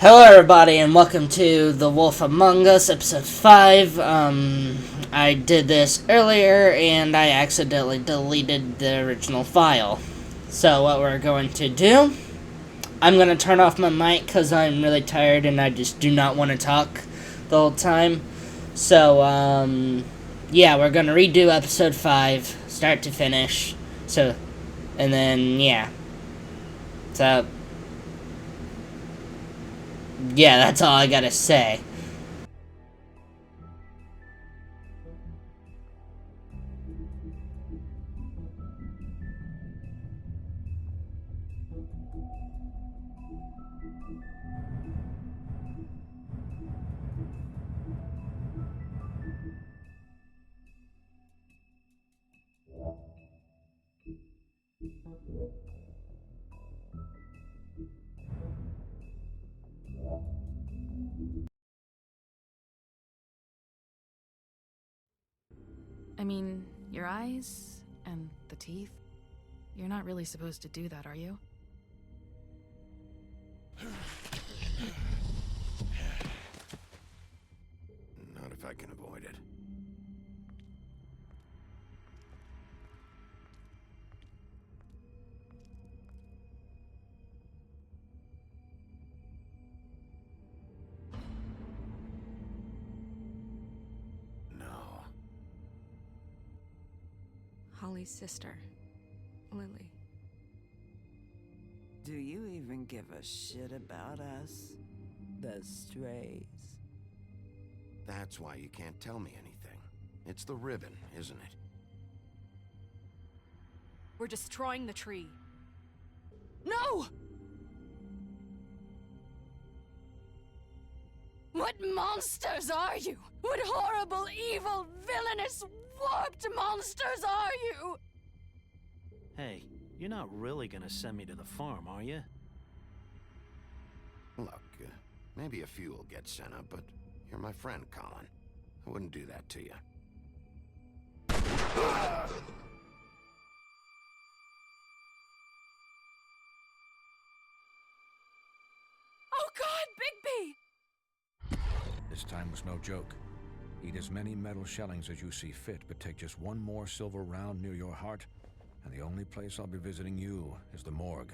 Hello everybody and welcome to The Wolf Among Us, episode 5. I did this earlier and I accidentally deleted the original file. So what we're going to do, I'm going to turn off my mic because I'm really tired and I just do not want to talk the whole time. So, yeah, we're going to redo episode 5, start to finish. And then, yeah. So, yeah, that's all I gotta say. I mean, your eyes and the teeth. You're not really supposed to do that, are you? Not if I can avoid it. No. Holly's sister, Lily. Do you even give a shit about us? The strays. That's why you can't tell me anything. It's the ribbon, isn't it? We're destroying the tree. No! What monsters are you? What horrible, evil, villainous, warped monsters are you? Hey, you're not really gonna send me to the farm, are you? Look, maybe a few will get sent up, but you're my friend, Colin. I wouldn't do that to you. Oh God, Bigby! This time was no joke. Eat as many metal shellings as you see fit, but take just one more silver round near your heart, and the only place I'll be visiting you is the morgue.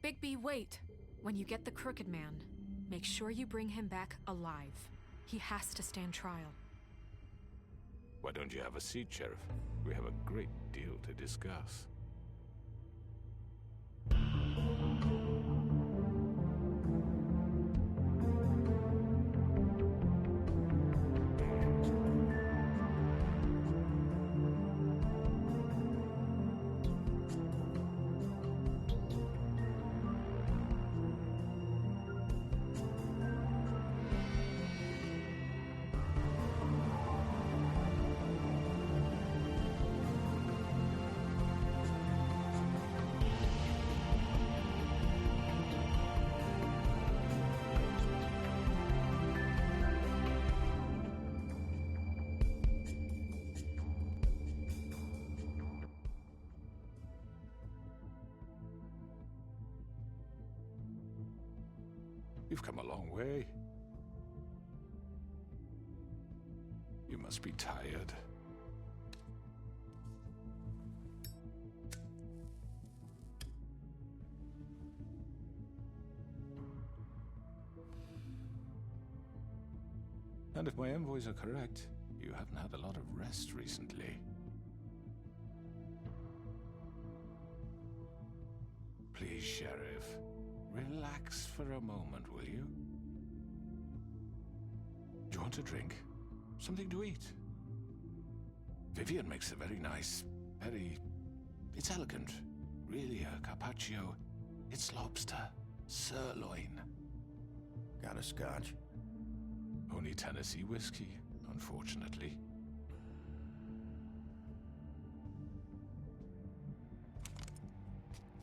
Bigby, wait. When you get the Crooked Man, make sure you bring him back alive. He has to stand trial. Why don't you have a seat, Sheriff? We have a great deal to discuss. You've come a long way. You must be tired. And if my envoys are correct, you haven't had a lot of rest recently. Please, Sheriff. Relax for a moment, will you? Do you want a drink? Something to eat? Vivian makes a very nice, it's elegant. Really a carpaccio. It's lobster. Sirloin. Got a scotch? Only Tennessee whiskey, unfortunately.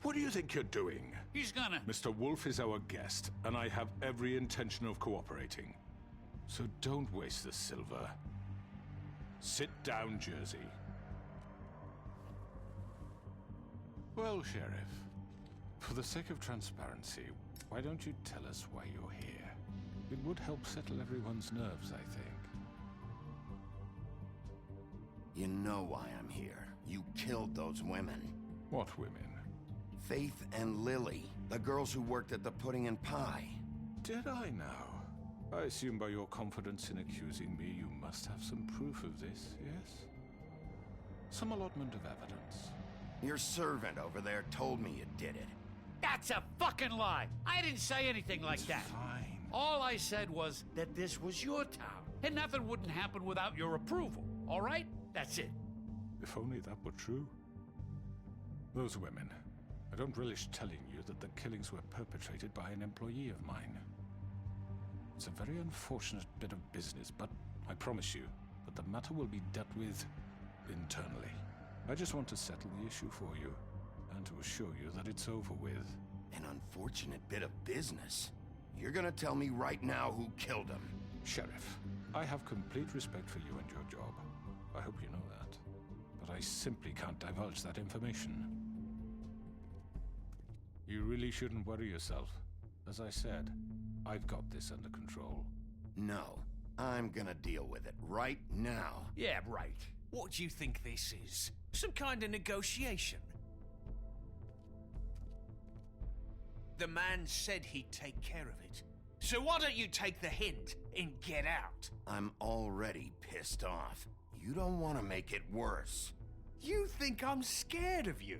What do you think you're doing? He's gonna... Mr. Wolf is our guest, and I have every intention of cooperating. So don't waste the silver. Sit down, Jersey. Well, Sheriff, For the sake of transparency, why don't you tell us why you're here? It would help settle everyone's nerves, I think. You know why I'm here. You killed those women. What women? Faith and Lily, the girls who worked at the Pudding and Pie. Did I now? I assume by your confidence in accusing me, you must have some proof of this, yes? Some allotment of evidence. Your servant over there told me you did it. That's a fucking lie. I didn't say anything like It's that. fine. All I said was that this was your town, and nothing wouldn't happen without your approval. All right? That's it. If only that were true. Those women. I don't relish telling you that the killings were perpetrated by an employee of mine. It's a very unfortunate bit of business, but I promise you that the matter will be dealt with internally. I just want to settle the issue for you, and to assure you that it's over with. An unfortunate bit of business. You're gonna tell me right now who killed him. Sheriff, I have complete respect for you and your job. I hope you know that. But I simply can't divulge that information. You really shouldn't worry yourself. As I said, I've got this under control. No, I'm gonna deal with it right now. Yeah, right. What do you think this is? Some kind of negotiation? The man said he'd take care of it. So why don't you take the hint and get out? I'm already pissed off. You don't want to make it worse. You think I'm scared of you?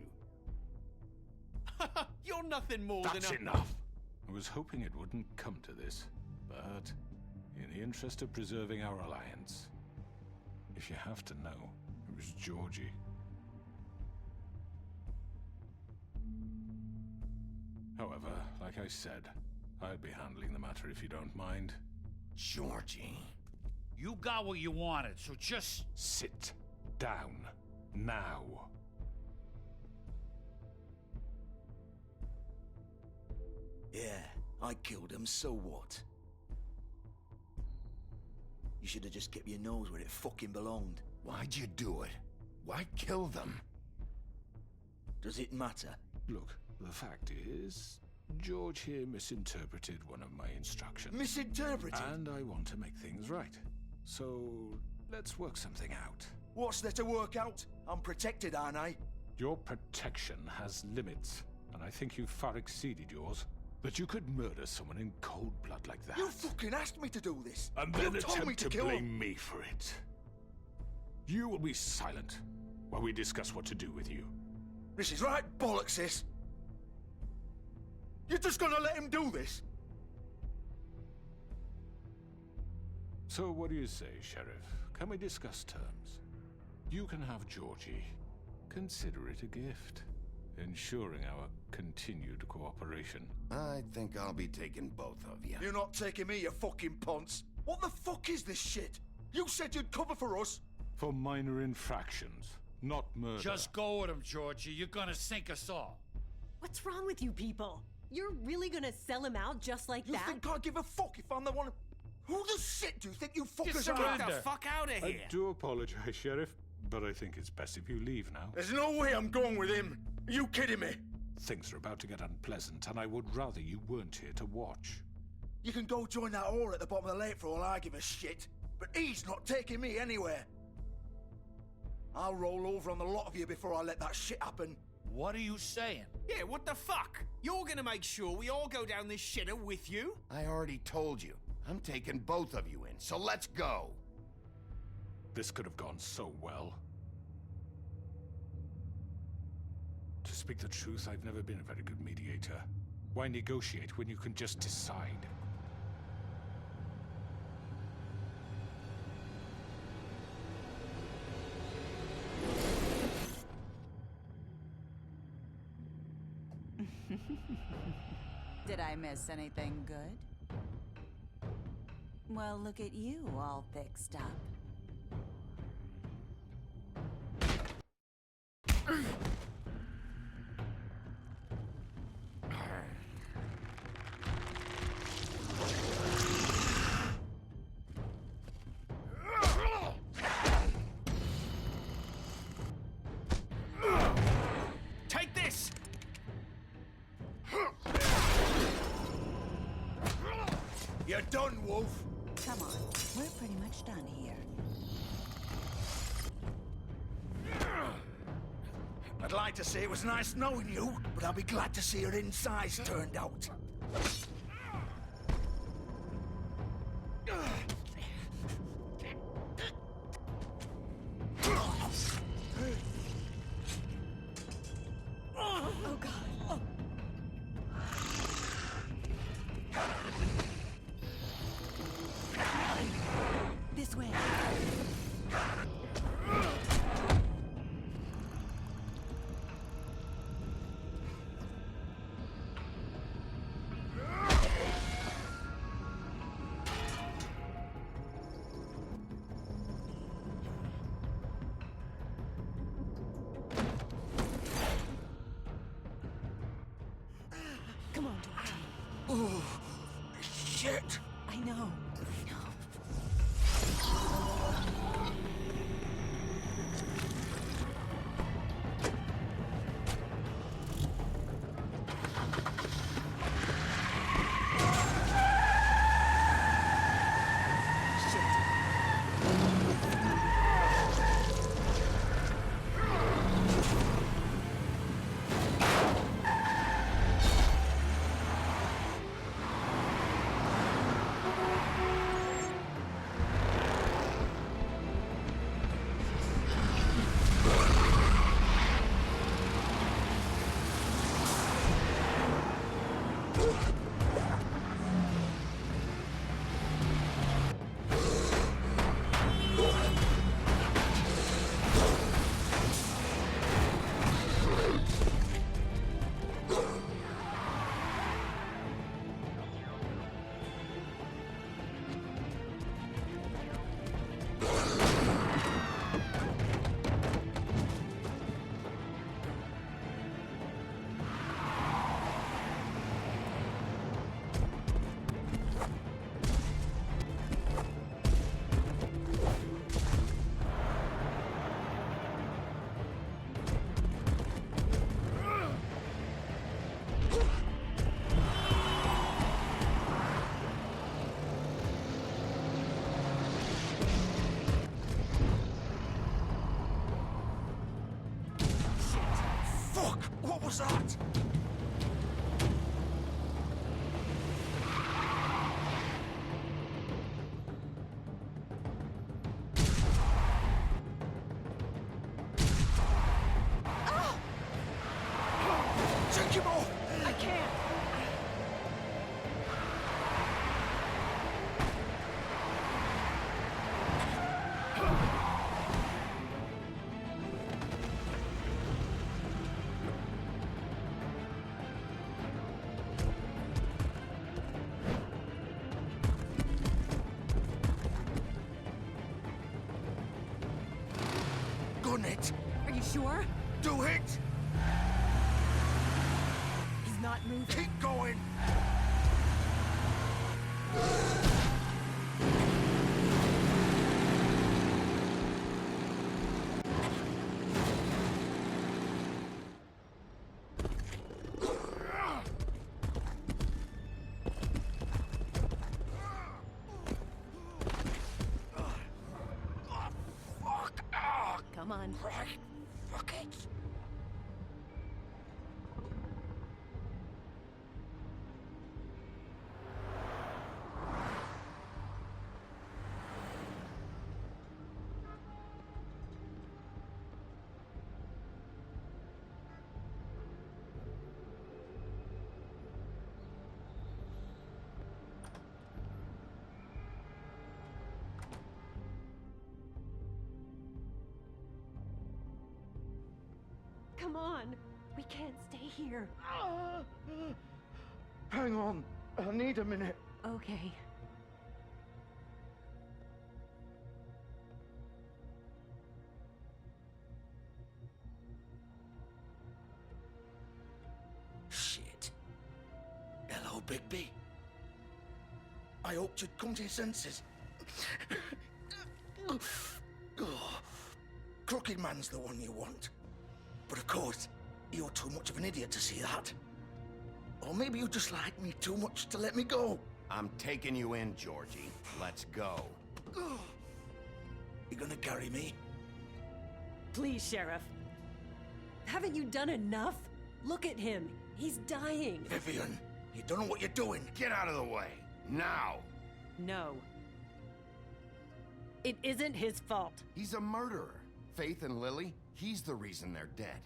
You're nothing more That's than a... enough! I was hoping it wouldn't come to this, but in the interest of preserving our alliance, if you have to know, it was Georgie. However, like I said, I'll be handling the matter if you don't mind. Georgie. You got what you wanted, so just... Sit down. Now. Yeah, I killed him, so what? You should have just kept your nose where it fucking belonged. Why'd you do it? Why kill them? Does it matter? Look, the fact is, George here misinterpreted one of my instructions. Misinterpreted? And I want to make things right. So, let's work something out. What's there to work out? I'm protected, aren't I? Your protection has limits, and I think you've far exceeded yours. That you could murder someone in cold blood like that. You fucking asked me to do this! And then you told me attempt to to kill blame him. me for it. You will be silent while we discuss what to do with you. This is right bollocks, this! You're just gonna let him do this? So what do you say, Sheriff? Can we discuss terms? You can have Georgie. Consider it a gift, ensuring our continued cooperation. I think I'll be taking both of you. You're not taking me, you fucking ponce! What the fuck is this shit? You said you'd cover for us! For minor infractions, not murder. Just go with him, Georgie. You're gonna sink us all. What's wrong with you people? You're really gonna sell him out just like You that? think I give a fuck if I'm the one? Who the shit do you think you fuckers are? surrender. Get the fuck out of I here! do apologize, Sheriff, but I think it's best if you leave now. There's no way I'm going with him. Are you kidding me? Things are about to get unpleasant, and I would rather you weren't here to watch. You can go join that whore at the bottom of the lake for all I give a shit. But he's not taking me anywhere. I'll roll over on the lot of you before I let that shit happen. What are you saying? Yeah, what the fuck? You're gonna make sure we all go down this shitter with you? I already told you. I'm taking both of you in, so let's go. This could have gone so well. To speak the truth, I've never been a very good mediator. Why negotiate when you can just decide? Did I miss anything good? Well, look at you, all fixed up. Take this! You're done, Wolf. Come on, we're pretty much done here. I'd like to say it was nice knowing you, but I'll be glad to see your insides turned out. Oh, God. This way. Come on, George. Oh, shit. I know. Fuck! What was that? Take him off! I can't. Gun it! Are you sure? Do it! He's not moving. Keep going! Come on. Right. Fuck it. Come on. We can't stay here. Hang on. I need a minute. Okay. Shit. Hello, Bigby. I hoped you'd come to your senses. Crooked Man's the one you want. But of course, you're too much of an idiot to see that. Or maybe you just like me too much to let me go. I'm taking you in, Georgie. Let's go. You gonna carry me? Please, Sheriff. Haven't you done enough? Look at him. He's dying. Vivian, you don't know what you're doing. Get out of the way. Now. No. It isn't his fault. He's a murderer. Faith and Lily, he's the reason they're dead.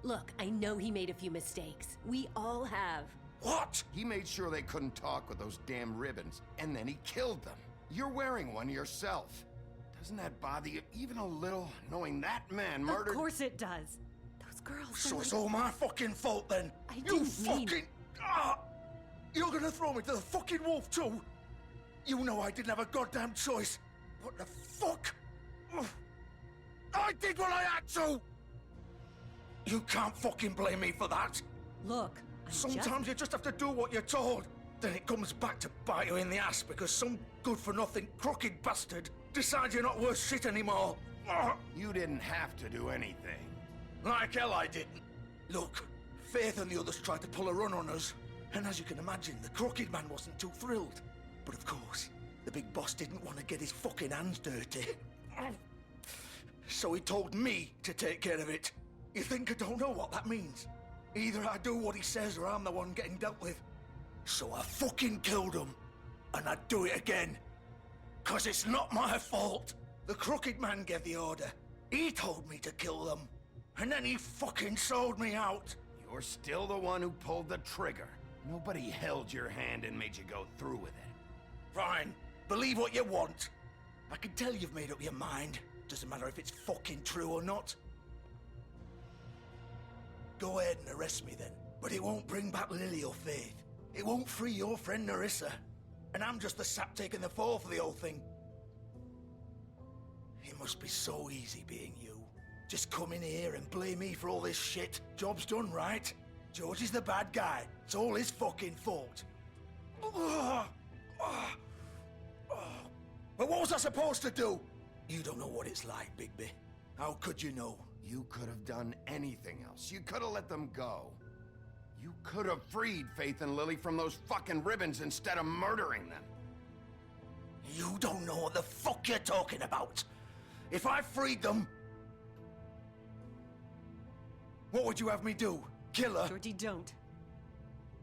Look, I know he made a few mistakes. We all have. What? He made sure they couldn't talk with those damn ribbons, and then he killed them. You're wearing one yourself. Doesn't that bother you even a little, knowing that man murdered— Of course it does. Those girls— So it's all my fucking fault then? I didn't mean— You're gonna throw me to the fucking wolf too? You know I didn't have a goddamn choice. What the fuck? Ugh. I did what I had to! You can't fucking blame me for that. Look, Sometimes you just have to do what you're told. Then it comes back to bite you in the ass because some good-for-nothing crooked bastard decides you're not worth shit anymore. Ugh. You didn't have to do anything. Like hell I didn't. Look, Faith and the others tried to pull a run on us. And as you can imagine, the crooked man wasn't too thrilled. But of course, the big boss didn't want to get his fucking hands dirty. So he told me to take care of it. You think I don't know what that means? Either I do what he says or I'm the one getting dealt with. So I fucking killed him. And I'd do it again. 'Cause it's not my fault. The crooked man gave the order. He told me to kill them. And then he fucking sold me out. You're still the one who pulled the trigger. Nobody held your hand and made you go through with it. Fine. Believe what you want. I can tell you've made up your mind. Doesn't matter if it's fucking true or not. Go ahead and arrest me then. But it won't bring back Lily or Faith. It won't free your friend Nerissa. And I'm just the sap taking the fall for the whole thing. It must be so easy being you. Just come in here and blame me for all this shit. Job's done, right? George is the bad guy. It's all his fucking fault. But what was I supposed to do? You don't know what it's like, Bigby. How could you know? You could have done anything else. You could have let them go. You could have freed Faith and Lily from those fucking ribbons instead of murdering them. You don't know what the fuck you're talking about. If I freed them... What would you have me do? Kill her? Georgie, don't.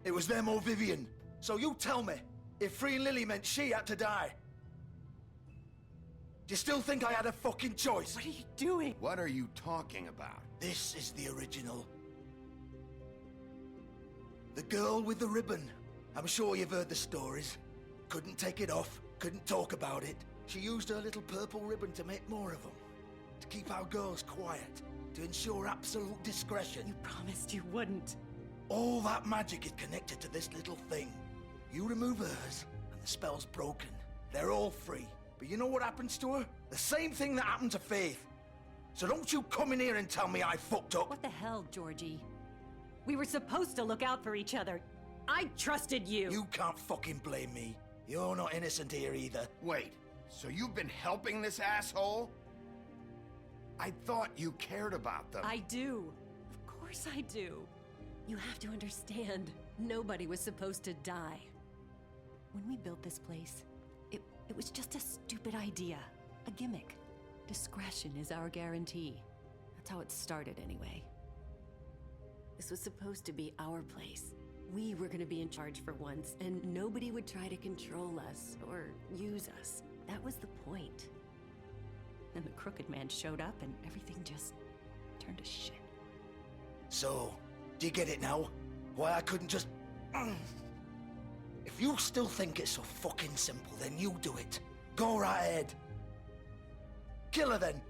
It was them or Vivian. So you tell me, if freeing Lily meant she had to die. Do you still think I had a fucking choice? What are you doing? What are you talking about? This is the original. The girl with the ribbon. I'm sure you've heard the stories. Couldn't take it off, couldn't talk about it. She used her little purple ribbon to make more of them. To keep our girls quiet. To ensure absolute discretion. You promised you wouldn't. All that magic is connected to this little thing. You remove hers, and the spell's broken. They're all free. But you know what happens to her? The same thing that happened to Faith. So don't you come in here and tell me I fucked up. What the hell, Georgie? We were supposed to look out for each other. I trusted you. You can't fucking blame me. You're not innocent here either. Wait, so you've been helping this asshole? I thought you cared about them. I do. Of course I do. You have to understand, nobody was supposed to die. When we built this place, it was just a stupid idea. A gimmick. Discretion is our guarantee. That's how it started anyway. This was supposed to be our place. We were gonna be in charge for once, and nobody would try to control us or use us. That was the point. Then the crooked man showed up and everything just turned to shit. So, do you get it now? Why I couldn't just... If you still think it's so fucking simple, then you do it. Go right ahead. Kill her then.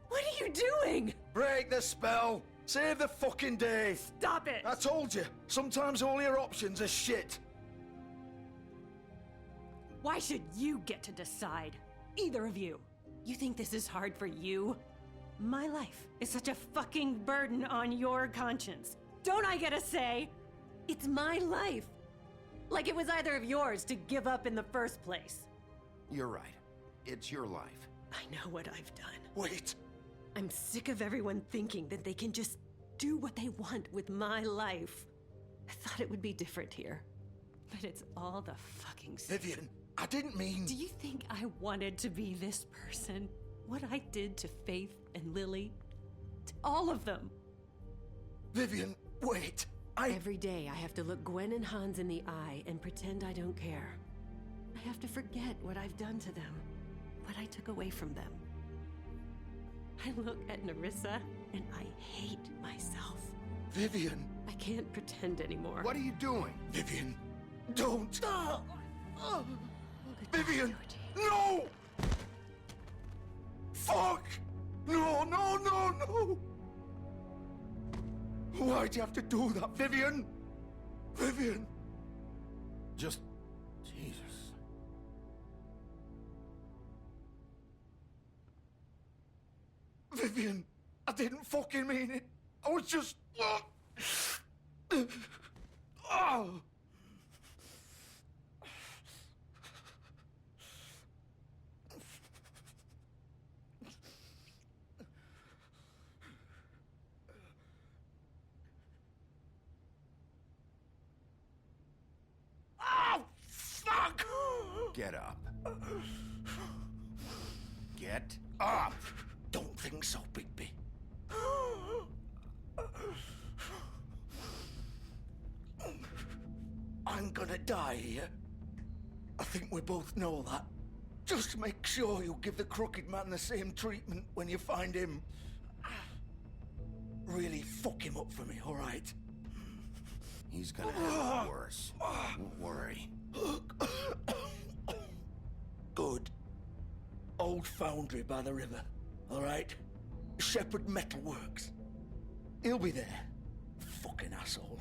What are you doing? Break the spell. Save the fucking day. Stop it! I told you, sometimes all your options are shit. Why should you get to decide? Either of you. You think this is hard for you? My life is such a fucking burden on your conscience. Don't I get a say? It's my life. Like it was either of yours to give up in the first place. You're right. It's your life. I know what I've done. Wait. I'm sick of everyone thinking that they can just do what they want with my life. I thought it would be different here. But it's all the fucking Vivian, I didn't mean... Do you think I wanted to be this person? What I did to Faith and Lily? To all of them? Vivian, wait. Every day I have to look Gwen and Hans in the eye and pretend I don't care. I have to forget what I've done to them, what I took away from them. I look at Nerissa and I hate myself. Vivian. I can't pretend anymore. What are you doing? Vivian, don't. Vivian, no! Fuck! No, no, no, no! Why'd you have to do that, Vivian? Vivian! Just... Jesus. Vivian, I didn't fucking mean it. I was just... Oh. Fuck! Get up. Get up! Don't think so, Bigby. I'm gonna die here. I think we both know that. Just make sure you give the Crooked Man the same treatment when you find him. Really fuck him up for me, all right? He's gonna have it worse. Don't worry. Good. Old foundry by the river, all right? Shepherd Metal Works. He'll be there. Fucking asshole.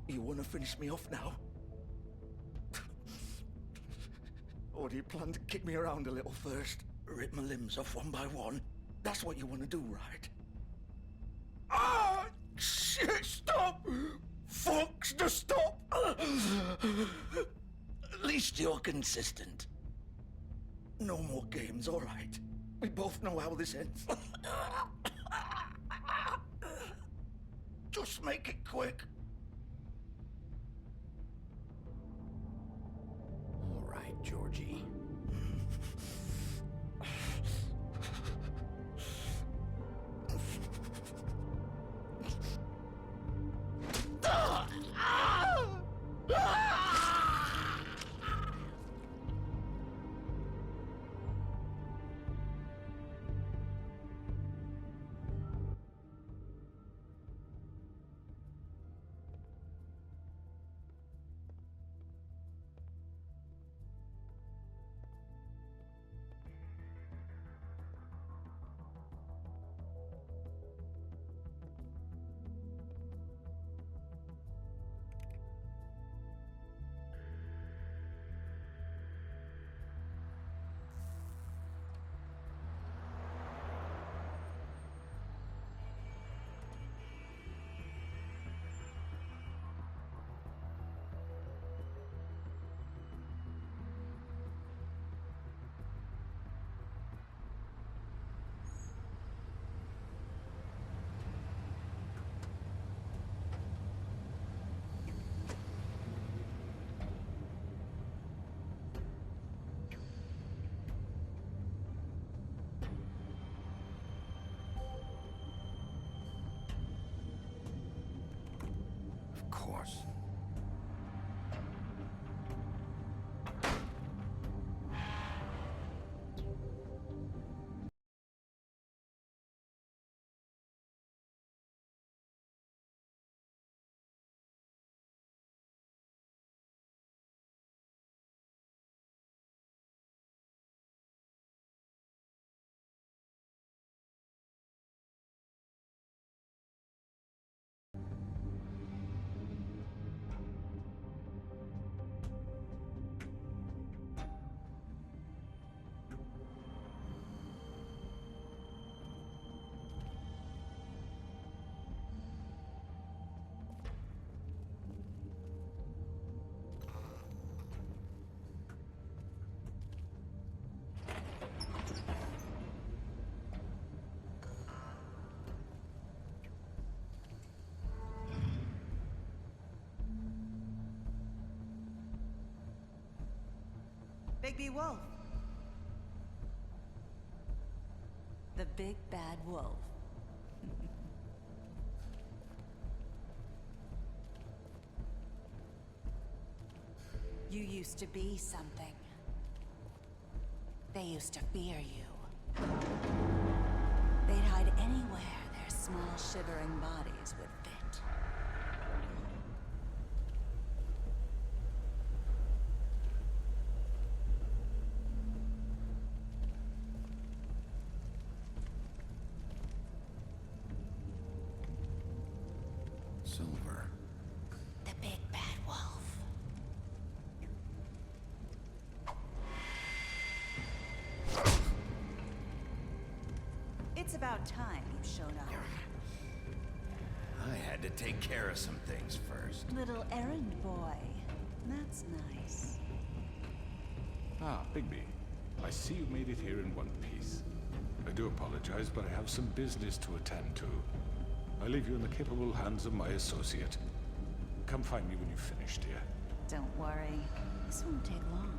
You want to finish me off now? Or do you plan to kick me around a little first? Rip my limbs off one by one? That's what you want to do, right? Ah! Shit, stop! Fucks to stop! At least you're consistent. No more games, all right? We both know how this ends. Just make it quick. All right, Georgie. Of course. Bigby Wolf. The big bad wolf. You used to be something. They used to fear you. They'd hide anywhere their small shivering bodies would fit. Silver. The big bad wolf. It's about time you showed up. I had to take care of some things first. Little errand boy. That's nice. Ah, Bigby. I see you made it here in one piece. I do apologize, but I have some business to attend to. I leave you in the capable hands of my associate. Come find me when you've finished here. Don't worry. This won't take long.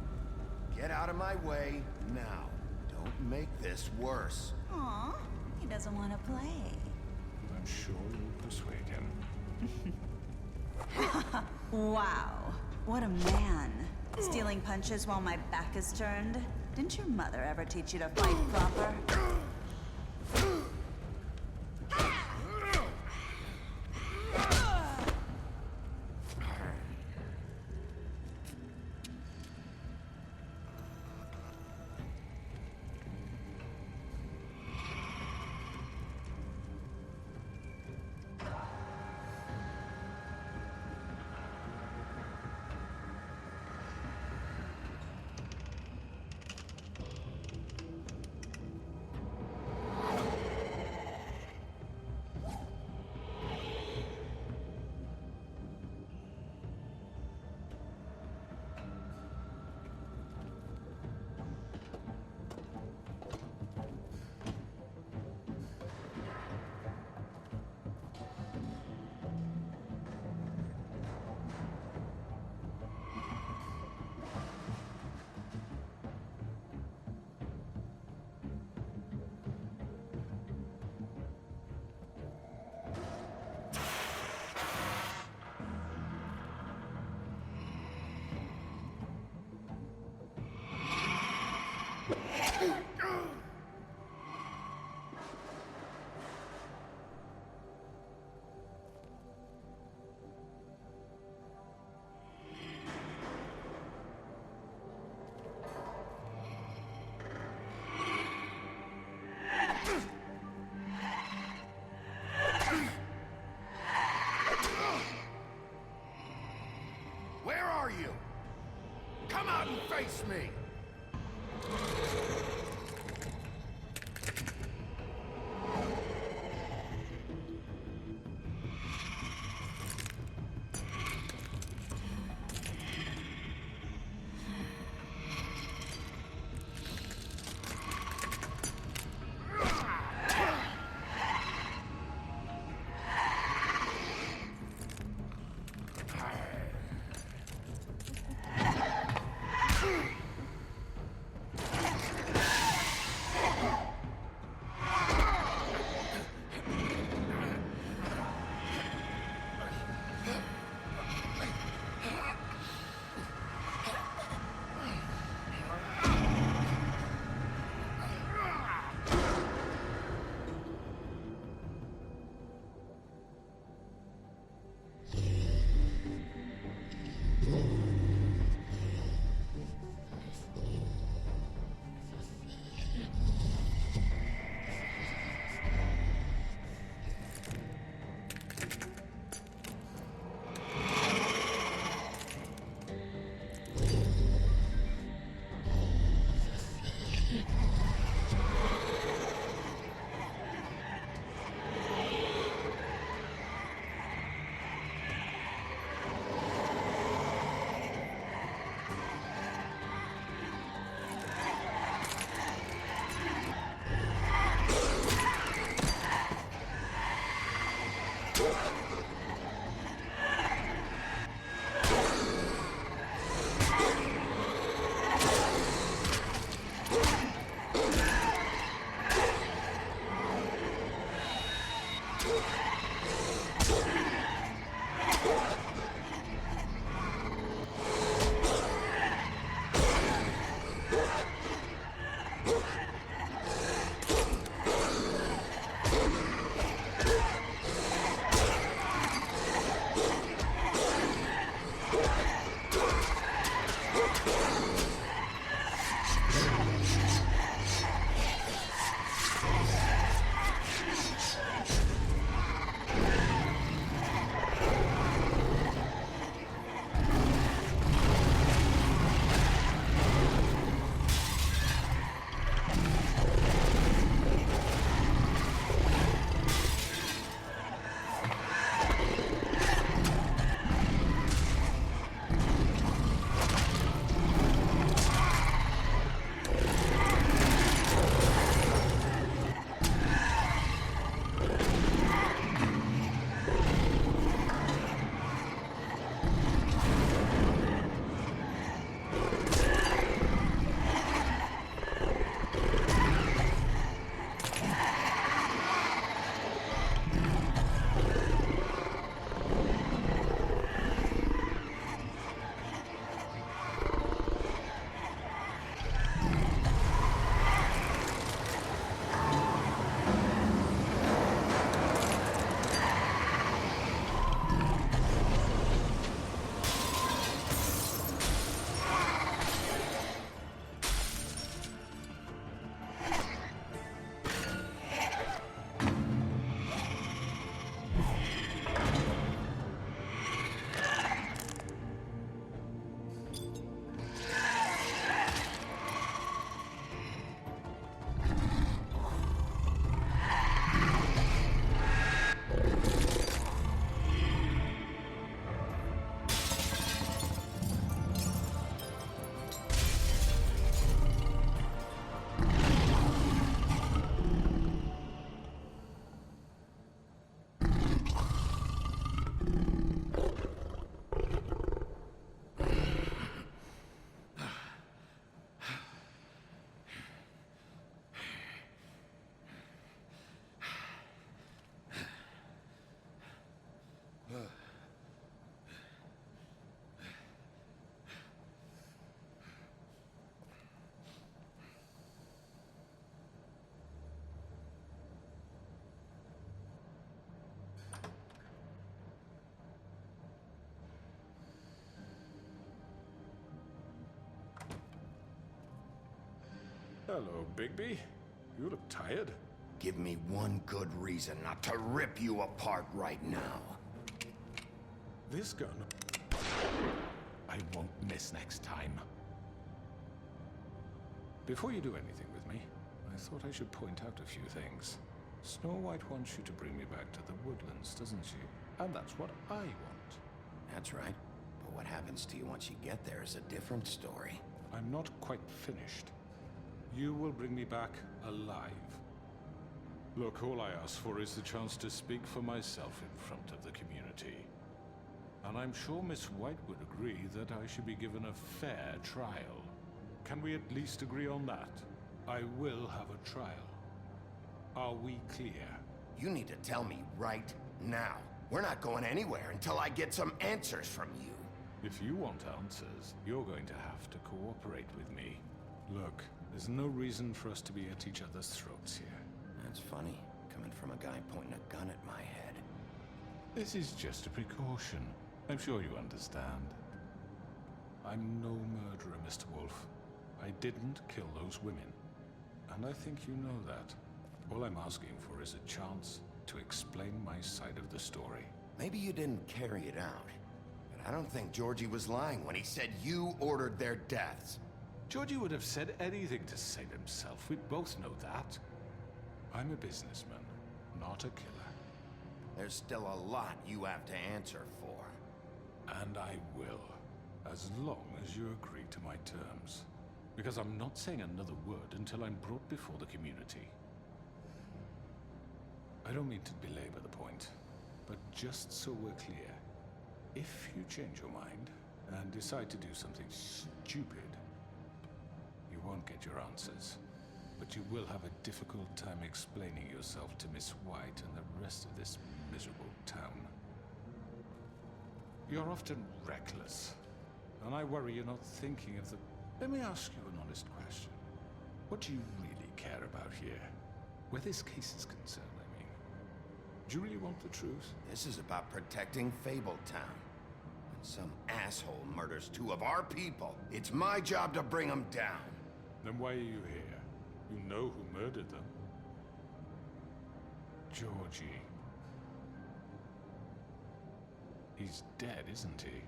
Get out of my way now. Don't make this worse. Aw, he doesn't want to play. I'm sure you'll persuade him. Wow, what a man. Stealing punches while my back is turned? Didn't your mother ever teach you to fight proper? Where are you? Come out and face me! Hello, Bigby. You look tired. Give me one good reason not to rip you apart right now. This gun... I won't miss next time. Before you do anything with me, I thought I should point out a few things. Snow White wants you to bring me back to the woodlands, doesn't she? And that's what I want. That's right. But what happens to you once you get there is a different story. I'm not quite finished. You will bring me back alive. Look, all I ask for is the chance to speak for myself in front of the community. And I'm sure Miss White would agree that I should be given a fair trial. Can we at least agree on that? I will have a trial. Are we clear? You need to tell me right now. We're not going anywhere until I get some answers from you. If you want answers, you're going to have to cooperate with me. Look, there's no reason for us to be at each other's throats here. That's funny, coming from a guy pointing a gun at my head. This is just a precaution. I'm sure you understand. I'm no murderer, Mr. Wolf. I didn't kill those women. And I think you know that. All I'm asking for is a chance to explain my side of the story. Maybe you didn't carry it out. But I don't think Georgie was lying when he said you ordered their deaths. Georgie would have said anything to save himself. We both know that. I'm a businessman, not a killer. There's still a lot you have to answer for. And I will, as long as you agree to my terms. Because I'm not saying another word until I'm brought before the community. I don't mean to belabor the point, but just so we're clear, if you change your mind and decide to do something stupid, you won't get your answers. But you will have a difficult time explaining yourself to Miss White and the rest of this miserable town. You're often reckless, and I worry you're not thinking of the... Let me ask you an honest question. What do you really care about here? Where this case is concerned, I mean. Do you really want the truth? This is about protecting Fabletown. When some asshole murders two of our people, it's my job to bring them down. Then why are you here? You know who murdered them. Georgie. He's dead, isn't he?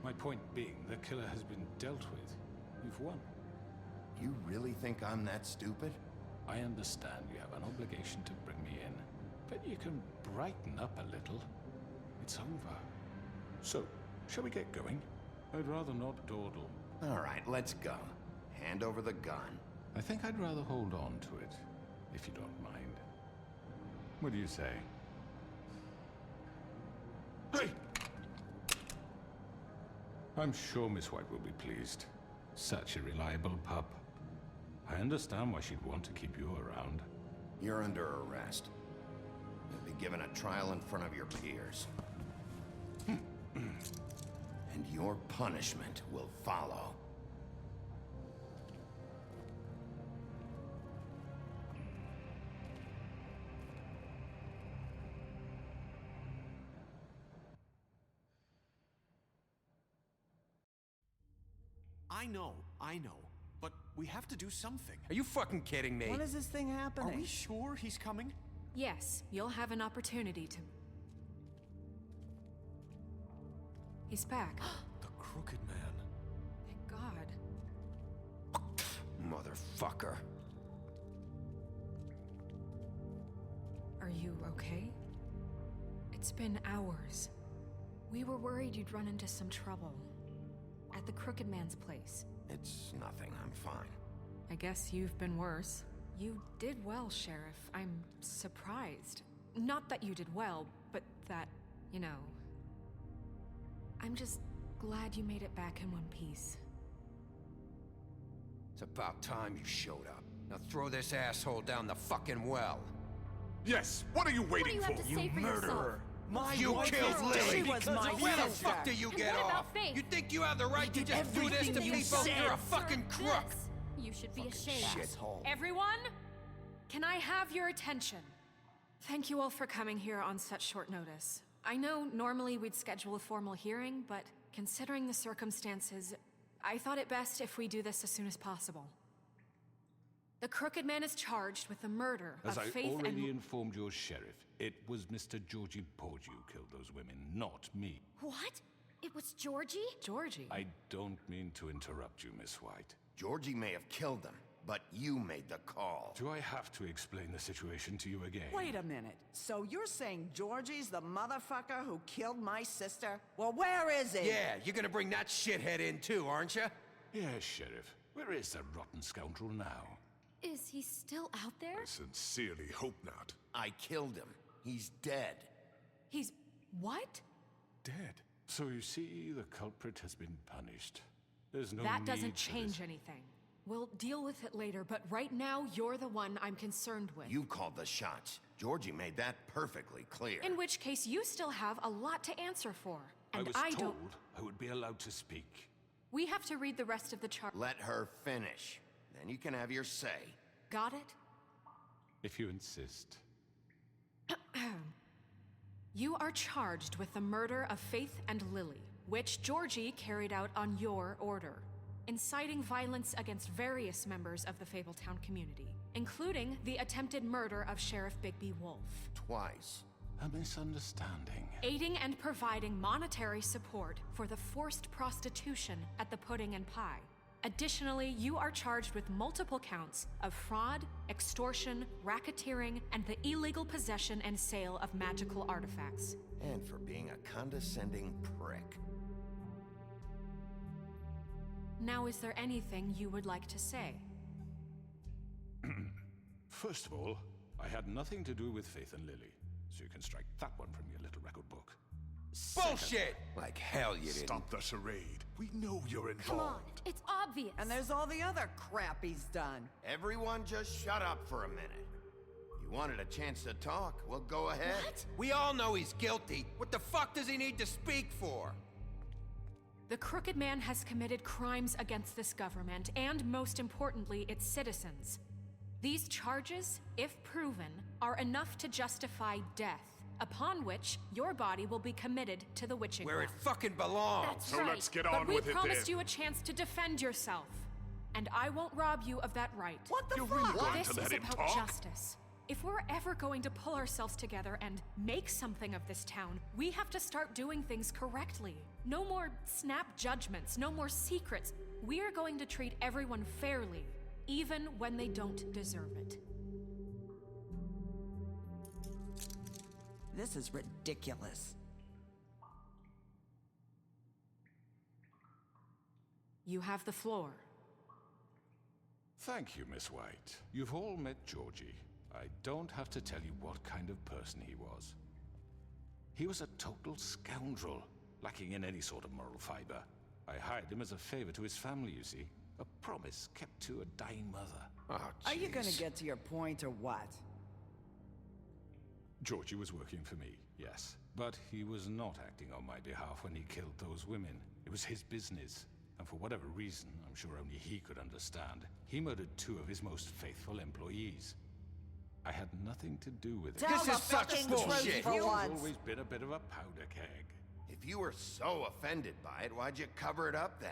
My point being, the killer has been dealt with. You've won. You really think I'm that stupid? I understand you have an obligation to bring me in, but you can brighten up a little. It's over. So, shall we get going? I'd rather not dawdle. All right, let's go. Hand over the gun. I think I'd rather hold on to it, if you don't mind. What do you say? Hey! I'm sure Miss White will be pleased. Such a reliable pup. I understand why she'd want to keep you around. You're under arrest. You'll be given a trial in front of your peers. And your punishment will follow. I know. But we have to do something. Are you fucking kidding me? When is this thing happening? Are we sure he's coming? Yes, you'll have an opportunity to... He's back. The Crooked Man. Thank God. Motherfucker. Are you okay? It's been hours. We were worried you'd run into some trouble. At the Crooked Man's place. It's nothing, I'm fine. I guess you've been worse. You did well, Sheriff. I'm surprised. Not that you did well, but that, you know... I'm just glad you made it back in one piece. It's about time you showed up. Now throw this asshole down the fucking well. Yes, what are you waiting What do you have to say for murderer! My You wife killed is Lily! dead because of Where the you. fuck do you And get what about off? Faith? You think you have the right to did just do this to everything you people? said. You're a fucking Sir, crook! this. You should be ashamed. Shithole. Everyone, can I have your attention? Thank you all for coming here on such short notice. I know normally we'd schedule a formal hearing, but considering the circumstances, I thought it best if we do this as soon as possible. The Crooked Man is charged with the murder As of I Faith already and... informed your sheriff, it was Mr. Georgie Porgy who killed those women, not me. What? It was Georgie? Georgie? I don't mean to interrupt you, Miss White. Georgie may have killed them, but you made the call. Do I have to explain the situation to you again? Wait a minute. So you're saying Georgie's the motherfucker who killed my sister? Well, where is he? Yeah, you're gonna bring that shithead in too, aren't you? Yes, Sheriff. Where is that rotten scoundrel now? Is he still out there? I sincerely hope not. I killed him. He's dead. He's... what? Dead. So you see, the culprit has been punished. There's no That need doesn't for change this. anything. We'll deal with it later, but right now, you're the one I'm concerned with. You called the shots. Georgie made that perfectly clear. In which case, you still have a lot to answer for. And I was don't... told I would be allowed to speak. We have to read the rest of the chart. Let her finish. Then you can have your say. Got it? If you insist. You are charged with the murder of Faith and Lily, which Georgie carried out on your order, inciting violence against various members of the Fabletown community, including the attempted murder of Sheriff Bigby Wolf. Twice. A misunderstanding. Aiding and providing monetary support for the forced prostitution at the Pudding and Pie. Additionally, you are charged with multiple counts of fraud, extortion, racketeering, and the illegal possession and sale of magical artifacts. And for being a condescending prick. Now, is there anything you would like to say? First of all, I had nothing to do with Faith and Lily, so you can strike that one from your little record book. Bullshit! Like hell you didn't. Stop the charade. We know you're involved. Come on, it's obvious. And there's all the other crap he's done. Everyone just shut up for a minute. You wanted a chance to talk? Well, go ahead. What? We all know he's guilty. What the fuck does he need to speak for? The Crooked Man has committed crimes against this government, and most importantly, its citizens. These charges, if proven, are enough to justify death, upon which your body will be committed to the witching Where it well. fucking belongs. That's So right. let's get But on we with it promised then. you a chance to defend yourself, and I won't rob you of that right. What the You're fuck? really going This to let is him about talk? justice. If we're ever going to pull ourselves together and make something of this town, we have to start doing things correctly. No more snap judgments, no more secrets. We are going to treat everyone fairly, even when they don't deserve it. This is ridiculous. You have the floor. Thank you, Miss White. You've all met Georgie. I don't have to tell you what kind of person he was. He was a total scoundrel, lacking in any sort of moral fiber. I hired him as a favor to his family, you see. A promise kept to a dying mother. Oh, Are you gonna jeez. get to your point or what? Georgie was working for me, yes. But he was not acting on my behalf when he killed those women. It was his business. And for whatever reason, I'm sure only he could understand, he murdered 2 of his most faithful employees. I had nothing to do with it. Tell This the is such fucking bullshit. truth for He's once. always been a bit of a powder keg. If you were so offended by it, why'd you cover it up then?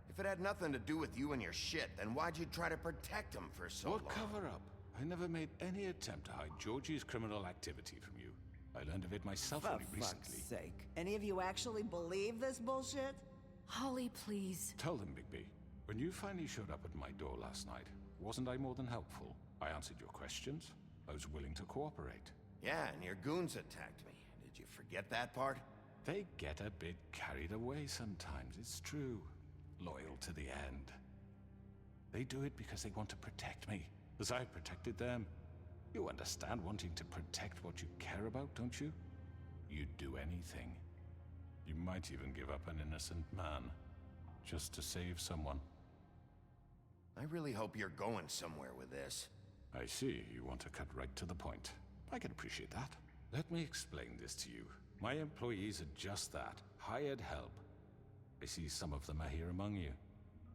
If it had nothing to do with you and your shit, then why'd you try to protect him for so What long? cover up? I never made any attempt to hide Georgie's criminal activity from you. I learned of it myself For only fuck's recently. sake. Any of you actually believe this bullshit? Holly, please. Tell them, Bigby. When you finally showed up at my door last night, wasn't I more than helpful? I answered your questions. I was willing to cooperate. Yeah, and your goons attacked me. Did you forget that part? They get a bit carried away sometimes, it's true. Loyal to the end. They do it because they want to protect me, as I protected them. You understand wanting to protect what you care about, don't you? You'd do anything. You might even give up an innocent man, just to save someone. I really hope you're going somewhere with this. I see, you want to cut right to the point. I can appreciate that. Let me explain this to you. My employees are just that, hired help. I see some of them are here among you.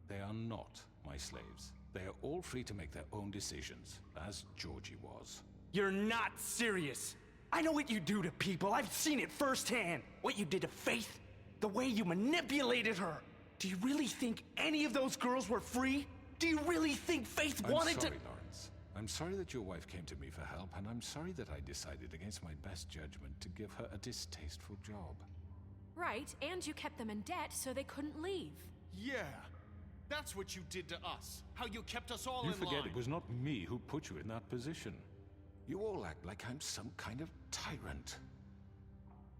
They are not my slaves. They are all free to make their own decisions, as Georgie was. You're not serious. I know what you do to people. I've seen it firsthand. What you did to Faith. The way you manipulated her. Do you really think any of those girls were free? Do you really think Faith wanted I'm sorry, to— Lawrence. I'm sorry that your wife came to me for help, and I'm sorry that I decided against my best judgment to give her a distasteful job. Right, and you kept them in debt so they couldn't leave. Yeah. That's what you did to us. How you kept us all You in forget line. it was not me who put you in that position. You all act like I'm some kind of tyrant.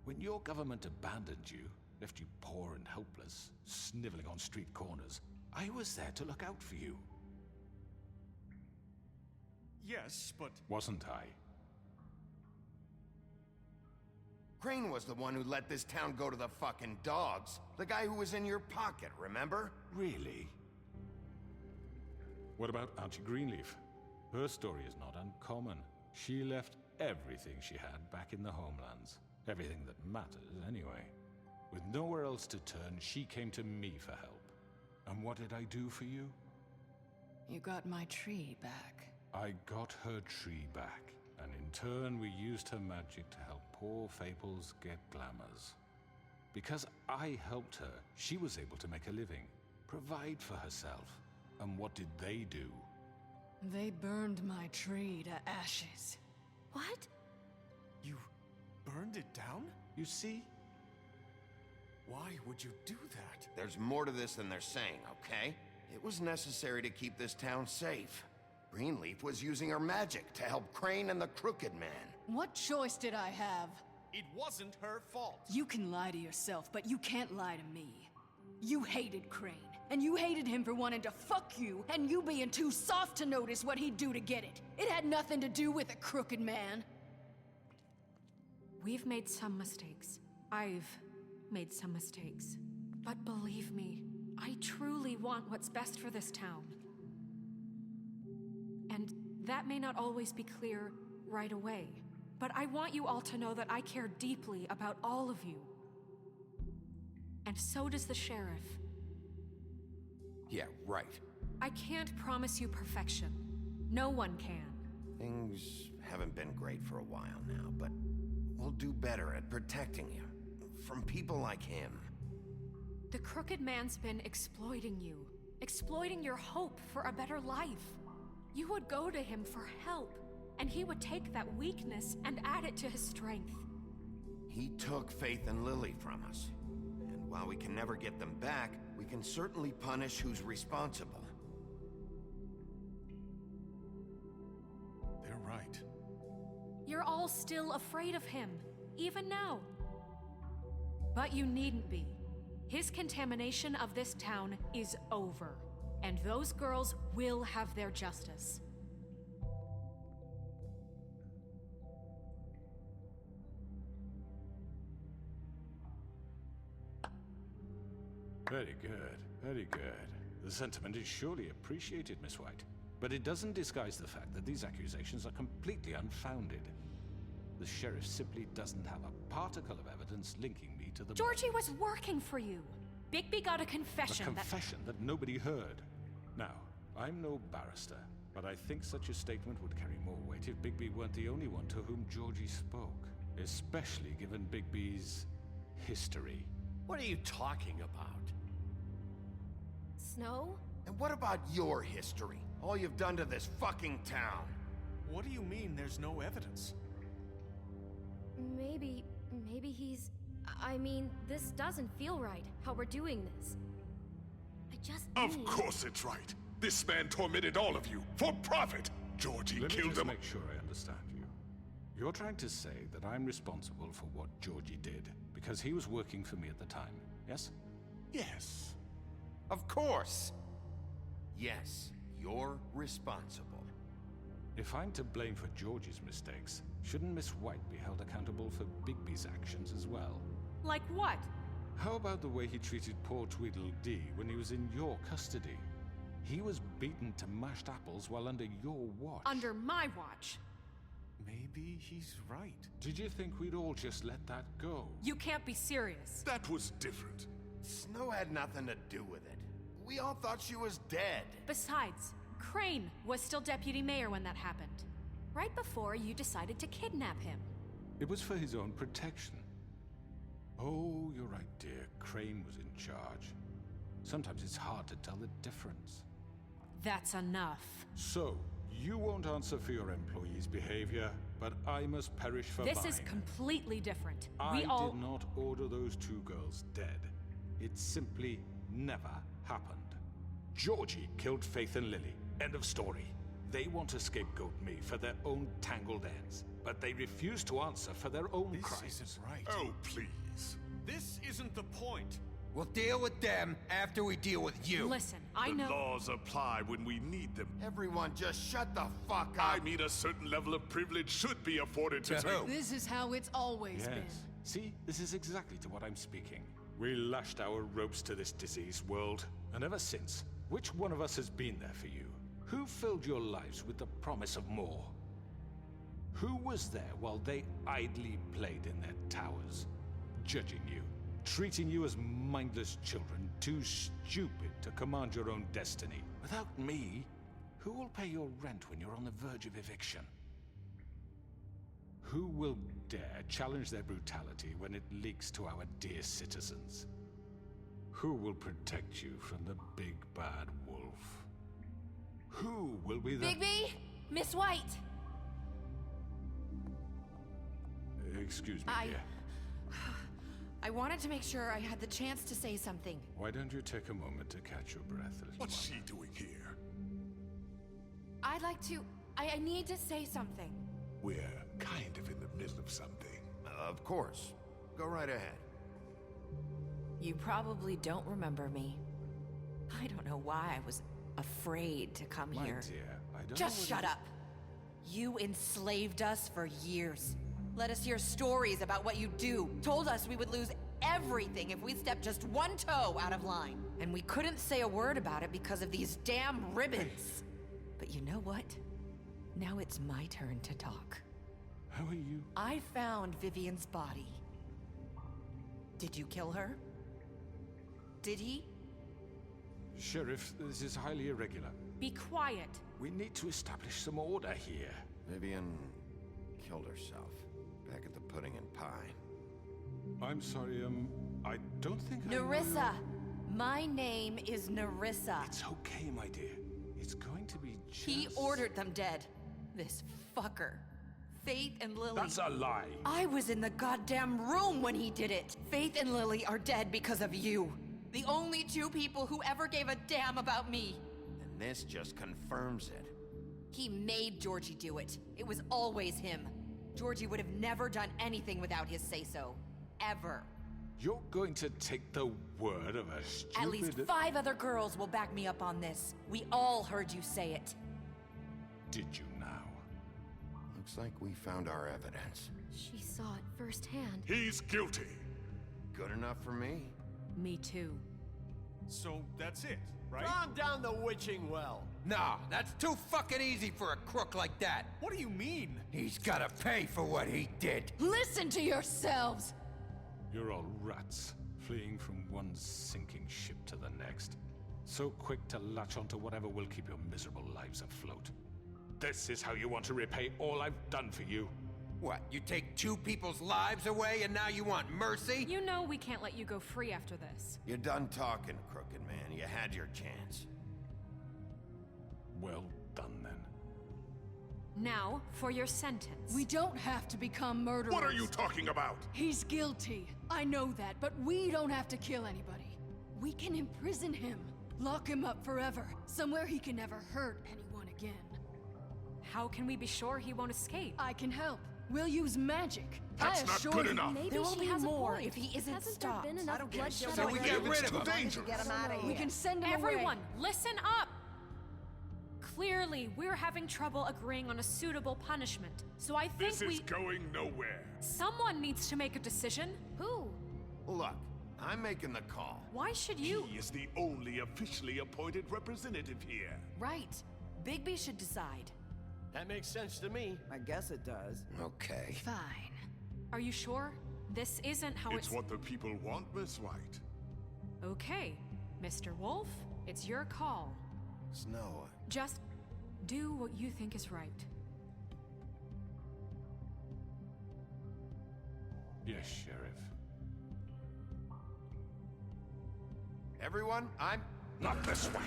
When your government abandoned you, left you poor and helpless, sniveling on street corners, I was there to look out for you. Yes, but... Wasn't I? Crane was the one who let this town go to the fucking dogs. The guy who was in your pocket, remember? Really? What about Archie Greenleaf? Her story is not uncommon. She left everything she had back in the homelands. Everything that matters, anyway. With nowhere else to turn, she came to me for help. And what did I do for you? You got my tree back. I got her tree back, and in turn we used her magic to help poor Fables get glamours. Because I helped her, she was able to make a living, provide for herself. And what did they do? They burned my tree to ashes. What? You burned it down? You see? Why would you do that? There's more to this than they're saying, okay? It was necessary to keep this town safe. Greenleaf was using her magic to help Crane and the Crooked Man. What choice did I have? It wasn't her fault. You can lie to yourself, but you can't lie to me. You hated Crane, and you hated him for wanting to fuck you, and you being too soft to notice what he'd do to get it. It had nothing to do with a Crooked Man. We've made some mistakes. I've made some mistakes. But believe me, I truly want what's best for this town. And that may not always be clear right away, but I want you all to know that I care deeply about all of you. And so does the sheriff. Yeah, right. I can't promise you perfection. No one can. Things haven't been great for a while now, but we'll do better at protecting you. From people like him. The Crooked Man's been exploiting you. Exploiting your hope for a better life. You would go to him for help, and he would take that weakness and add it to his strength. He took Faith and Lily from us. And while we can never get them back, we can certainly punish who's responsible. They're right. You're all still afraid of him, even now. But you needn't be. His contamination of this town is over, and those girls will have their justice. Very good, very good. The sentiment is surely appreciated, Miss White. But it doesn't disguise the fact that these accusations are completely unfounded. The sheriff simply doesn't have a particle of evidence linking me to the... Georgie was working for you. Bigby got a confession A confession that nobody heard. Now, I'm no barrister, but I think such a statement would carry more weight if Bigby weren't the only one to whom Georgie spoke. Especially given Bigby's history. What are you talking about? Snow? And what about your history? All you've done to this fucking town. What do you mean there's no evidence? Maybe he's... I mean, this doesn't feel right, how we're doing this. I just Of course it's right. This man tormented all of you, for profit. Georgie Let me killed just them. make sure I understand you. You're trying to say that I'm responsible for what Georgie did, because he was working for me at the time, yes? Yes. Of course. Yes, you're responsible. If I'm to blame for Georgie's mistakes, shouldn't Miss White be held accountable for Bigby's actions as well? Like what? How about the way he treated poor Tweedledee when he was in your custody? He was beaten to mashed apples while under your watch. Under my watch. Maybe he's right. Did you think we'd all just let that go? You can't be serious. That was different. Snow had nothing to do with it. We all thought she was dead. Besides, Crane was still deputy mayor when that happened. Right before you decided to kidnap him. It was for his own protection. Oh, you're right, dear. Crane was in charge. Sometimes it's hard to tell the difference. That's enough. So, you won't answer for your employees' behavior, but I must perish for This mine. is completely different. I We all... did not order those 2 girls dead. It simply never happened. Georgie killed Faith and Lily. End of story. They want to scapegoat me for their own tangled ends, but they refuse to answer for their own crimes. This isn't right. Oh, please. This isn't the point. We'll deal with them after we deal with you. Listen, I know... The laws apply when we need them. Everyone just shut the fuck up. I mean, a certain level of privilege should be afforded to who? This is how it's always been. Yes. See, this is exactly to what I'm speaking. We lashed our ropes to this diseased world, and ever since, which one of us has been there for you? Who filled your lives with the promise of more? Who was there while they idly played in their towers, judging you, treating you as mindless children, too stupid to command your own destiny? Without me, who will pay your rent when you're on the verge of eviction? Who will dare challenge their brutality when it leaks to our dear citizens? Who will protect you from the big bad wolf? Who will be the— Bigby! Miss White! Excuse me, dear. I wanted to make sure I had the chance to say something. Why don't you take a moment to catch your breath, little What's one? she doing here? I'd like to... I need to say something. We're kind of in the middle of something. Of course. Go right ahead. You probably don't remember me. I don't know why I was afraid to come My here. dear, I don't Just know shut up. You enslaved us for years. Let us hear stories about what you do. Told us we would lose everything if we stepped just one toe out of line. And we couldn't say a word about it because of these damn ribbons. But you know what? Now it's my turn to talk. How are you? I found Vivian's body. Did you kill her? Did he? Sheriff, this is highly irregular. Be quiet. We need to establish some order here. Vivian killed herself back at the Pudding and Pie. I'm sorry, I don't think I know Nerissa! My name is Nerissa. It's okay, my dear. It's going to be just... He ordered them dead. This fucker. Faith and Lily. That's a lie. I was in the goddamn room when he did it. Faith and Lily are dead because of you. The only 2 people who ever gave a damn about me. And this just confirms it. He made Georgie do it. It was always him. Georgie would have never done anything without his say-so. Ever. You're going to take the word of a stupid... At least 5 other girls will back me up on this. We all heard you say it. Did you now? Looks like we found our evidence. She saw it firsthand. He's guilty. Good enough for me. Me too. So that's it, right? Calm down the witching well. Nah, that's too fucking easy for a crook like that. What do you mean? He's gotta pay for what he did. Listen to yourselves! You're all rats, fleeing from one sinking ship to the next. So quick to latch onto whatever will keep your miserable lives afloat. This is how you want to repay all I've done for you? What, you take 2 people's lives away and now you want mercy? You know we can't let you go free after this. You're done talking, crooked man. You had your chance. Well done, then. Now, for your sentence. We don't have to become murderers. What are you talking about? He's guilty. I know that, but we don't have to kill anybody. We can imprison him. Lock him up forever. Somewhere he can never hurt anyone again. How can we be sure he won't escape? I can help. We'll use magic. That's not good enough. Maybe There will she be has more a point. if he isn't Hasn't stopped. there been enough bloodshed So we already? get rid of him. Dangerous. Get him out of We here. can send him Everyone, away. listen up! Clearly, we're having trouble agreeing on a suitable punishment. So I think This is going nowhere. someone needs to make a decision. Who? Look, I'm making the call. Why should you? He is the only officially appointed representative here. Right. Bigby should decide. That makes sense to me. I guess it does. Okay. Fine. Are you sure? This isn't how It's what the people want, Miss White. Okay, Mr. Wolf, it's your call. Snow. Just do what you think is right. Yes, Sheriff. Everyone, I'm... Not this way.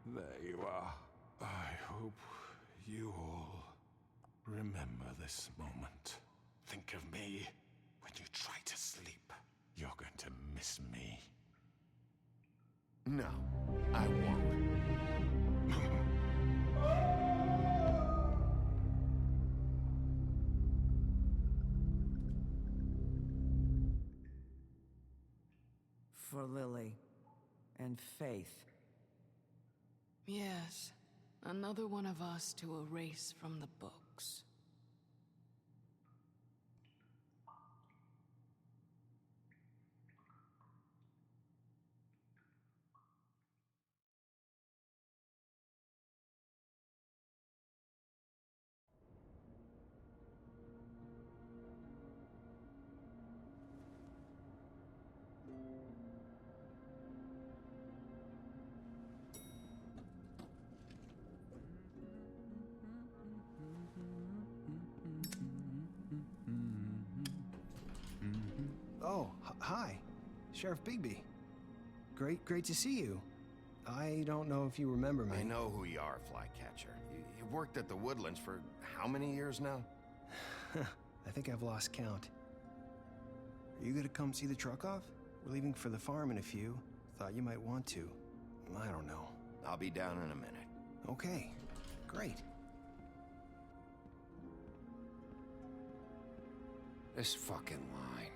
There you are. I hope you all remember this moment. Think of me when you try to sleep. You're going to miss me. No, I won't. For Lily and Faith. Yes, another one of us to erase from the books. Oh, hi. Sheriff Bigby. Great to see you. I don't know if you remember me. I know who you are, Flycatcher. You've worked at the Woodlands for how many years now? I think I've lost count. Are you gonna come see the truck off? We're leaving for the farm in a few. Thought you might want to. I don't know. I'll be down in a minute. Okay, great. This fucking line.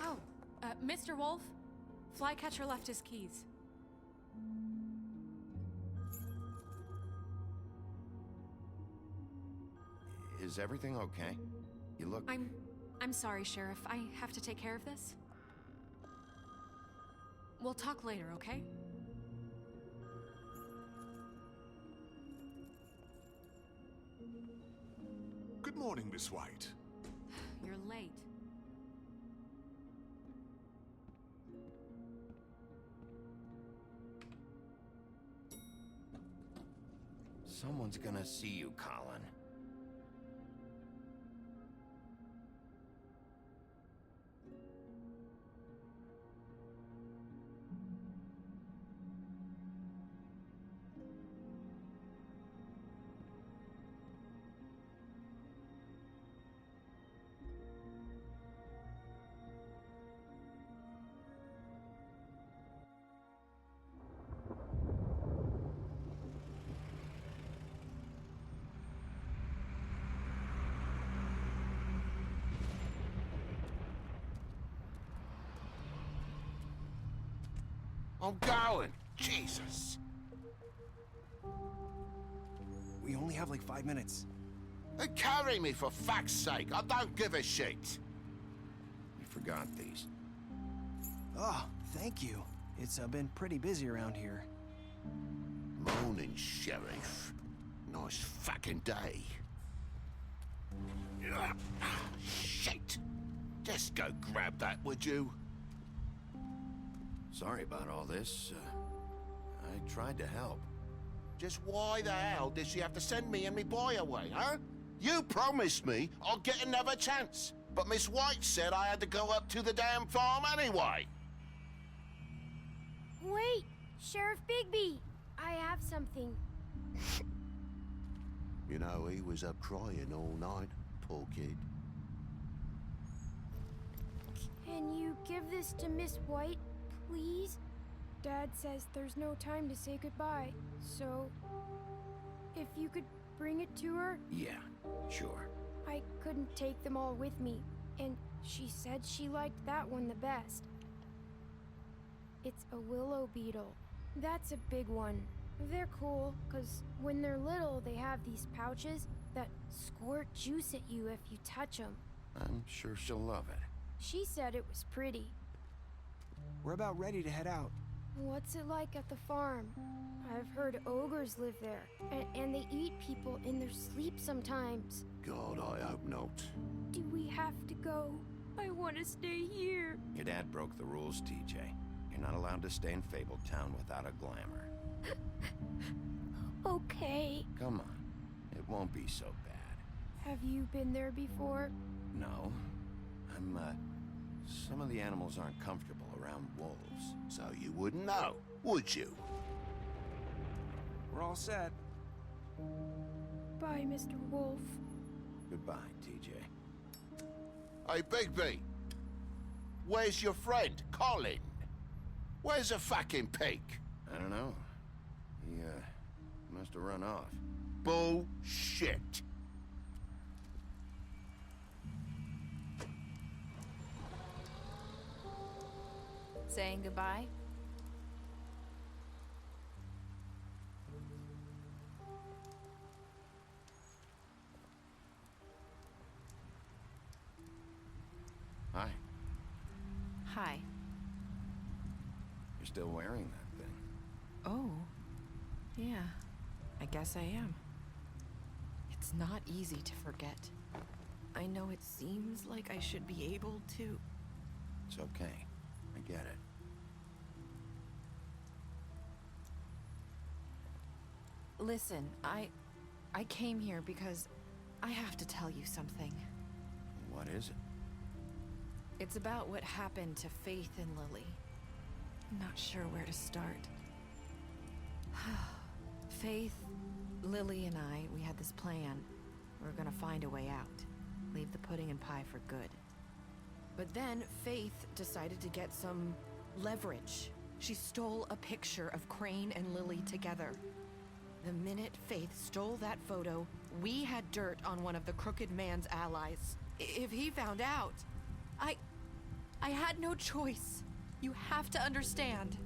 Oh, Mr. Wolf? Flycatcher left his keys. Is everything okay? You look... I'm sorry, Sheriff. I have to take care of this. We'll talk later, okay? Good morning, Miss White. You're late. Someone's gonna see you, Colin. I'm going. Jesus. We only have like 5 minutes. Then carry me for fuck's sake. I don't give a shit. You forgot these. Oh, thank you. It's been pretty busy around here. Morning, Sheriff. Nice fucking day. Shit. Just go grab that, would you? Sorry about all this. I tried to help. Just why the hell did she have to send me and me boy away, huh? You promised me I'd get another chance, but Miss White said I had to go up to the damn farm anyway. Wait, Sheriff Bigby, I have something. You know, he was up crying all night, poor kid. Can you give this to Miss White, please? Dad says there's no time to say goodbye, so if you could bring it to her? Yeah, sure. I couldn't take them all with me, and she said she liked that one the best. It's a willow beetle. That's a big one. They're cool, 'cause when they're little, they have these pouches that squirt juice at you if you touch them. I'm sure she'll love it. She said it was pretty. We're about ready to head out. What's it like at the farm? I've heard ogres live there, and they eat people in their sleep sometimes. God, I hope not. Do we have to go? I want to stay here. Your dad broke the rules, TJ. You're not allowed to stay in Fabletown without a glamour. Okay. Come on. It won't be so bad. Have you been there before? No. Some of the animals aren't comfortable around wolves. So you wouldn't know, would you? We're all set. Bye, Mr. Wolf. Goodbye, TJ. Hey, Bigby. Where's your friend, Colin? Where's the fucking pig? I don't know. He, must have run off. Bullshit. Saying goodbye? Hi. Hi. You're still wearing that thing. Oh. Yeah. I guess I am. It's not easy to forget. I know it seems like I should be able to. It's okay. I get it. Listen, I came here because I have to tell you something. What is it? It's about what happened to Faith and Lily. I'm not sure where to start. Faith, Lily, and we had this plan. We were gonna find a way out. Leave the pudding and pie for good. But then Faith decided to get some leverage. She stole a picture of Crane and Lily together. The minute Faith stole that photo, we had dirt on one of the Crooked Man's allies. If he found out, I had no choice. You have to understand.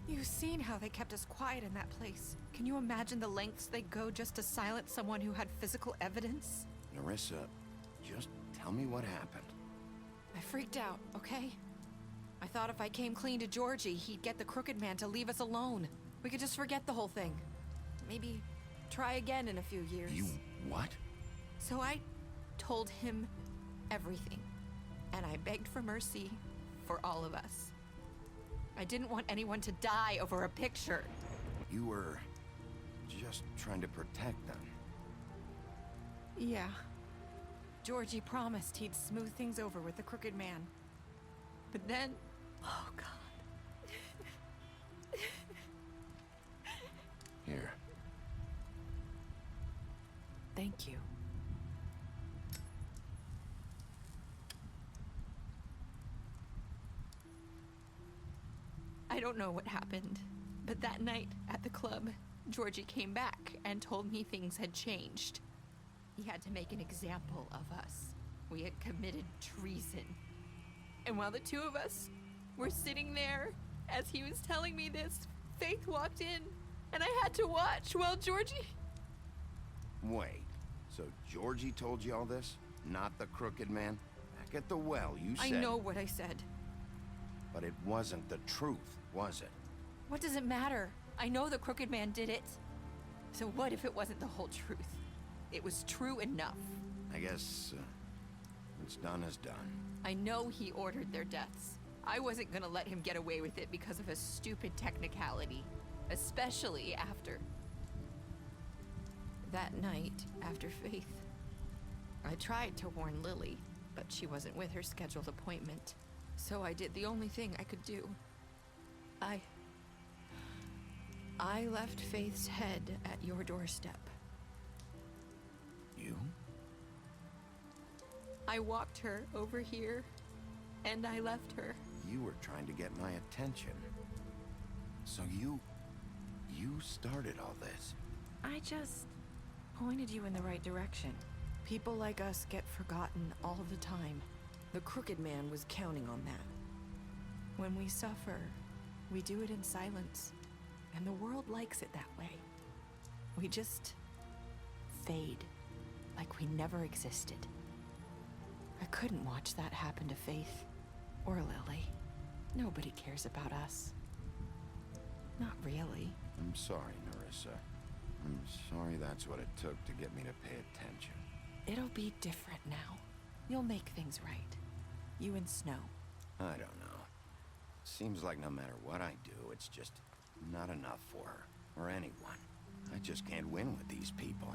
You've seen how they kept us quiet in that place. Can you imagine the lengths they go just to silence someone who had physical evidence? Nerissa, just tell me what happened. I freaked out, okay? I thought if I came clean to Georgie, he'd get the Crooked Man to leave us alone. We could just forget the whole thing. Maybe try again in a few years. You what? So I told him everything. And I begged for mercy for all of us. I didn't want anyone to die over a picture. You were just trying to protect them. Yeah. Georgie promised he'd smooth things over with the Crooked Man. But then... Oh, God. Here. Thank you. I don't know what happened, but that night at the club, Georgie came back and told me things had changed. He had to make an example of us. We had committed treason. And while the two of us were sitting there, as he was telling me this, Faith walked in, and I had to watch while Georgie... Wait, so Georgie told you all this? Not the Crooked Man? Back at the well, you said... I know what I said. But it wasn't the truth, was it? What does it matter? I know the Crooked Man did it. So what if it wasn't the whole truth? It was true enough. I guess, what's done is done. I know he ordered their deaths. I wasn't gonna let him get away with it because of a stupid technicality. Especially after... that night, after Faith. I tried to warn Lily, but she wasn't with her scheduled appointment. So I did the only thing I could do. I left Faith's head at your doorstep. You? I walked her over here, and I left her. You were trying to get my attention. So you started all this. I just pointed you in the right direction. People like us get forgotten all the time. The Crooked Man was counting on that. When we suffer, we do it in silence. And the world likes it that way. We just fade, like we never existed. I couldn't watch that happen to Faith or Lily. Nobody cares about us. Not really. I'm sorry, Nerissa. I'm sorry that's what it took to get me to pay attention. It'll be different now. You'll make things right. You and Snow. I don't know. Seems like no matter what I do, it's just not enough for her, or anyone. I just can't win with these people.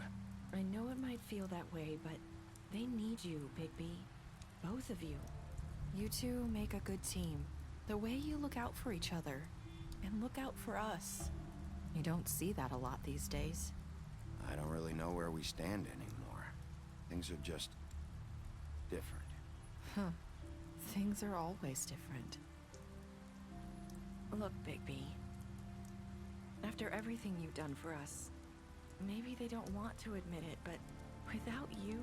I know it might feel that way, but they need you, Bigby. Both of you. You two make a good team. The way you look out for each other, and look out for us. You don't see that a lot these days. I don't really know where we stand anymore. Things are just different. Huh. Things are always different. Look, Bigby. After everything you've done for us, maybe they don't want to admit it, but without you,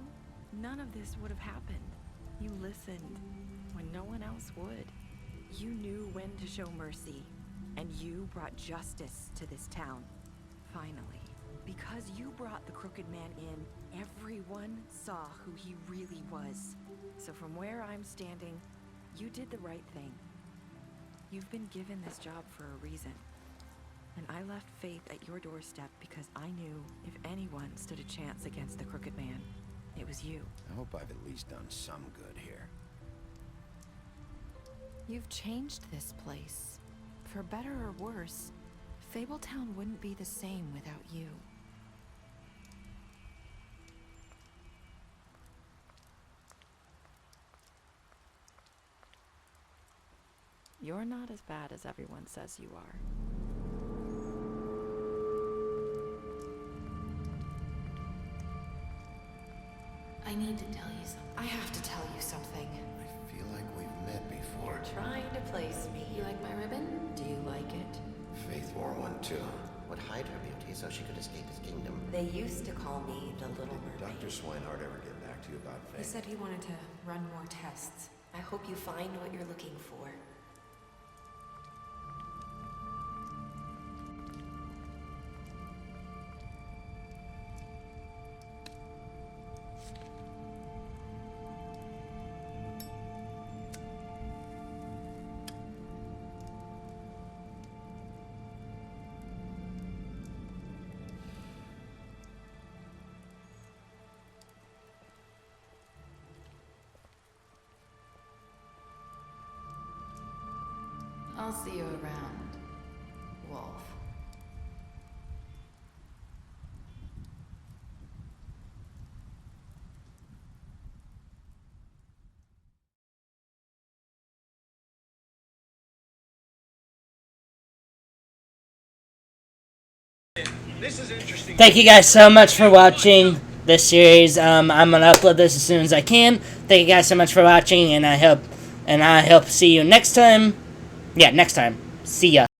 none of this would have happened. You listened when no one else would. You knew when to show mercy, and you brought justice to this town. Finally. Because you brought the Crooked Man in, everyone saw who he really was. So from where I'm standing, you did the right thing. You've been given this job for a reason. And I left Faith at your doorstep because I knew if anyone stood a chance against the Crooked Man, it was you. I hope I've at least done some good here. You've changed this place. For better or worse, Fabletown wouldn't be the same without you. You're not as bad as everyone says you are. I need to tell you something. I have to tell you something. I feel like we've met before. You're trying to place me. You like my ribbon? Do you like it? Faith wore one too. Would hide her beauty so she could escape his kingdom. They used to call me the Little Mermaid. Dr. Swinehart ever get back to you about He Faith? said he wanted to run more tests. I hope you find what you're looking for. I'll see you around, Wolf. This is interesting. Thank you guys so much for watching this series. I'm gonna upload this as soon as I can. Thank you guys so much for watching, and I hope see you next time. Yeah, next time. See ya.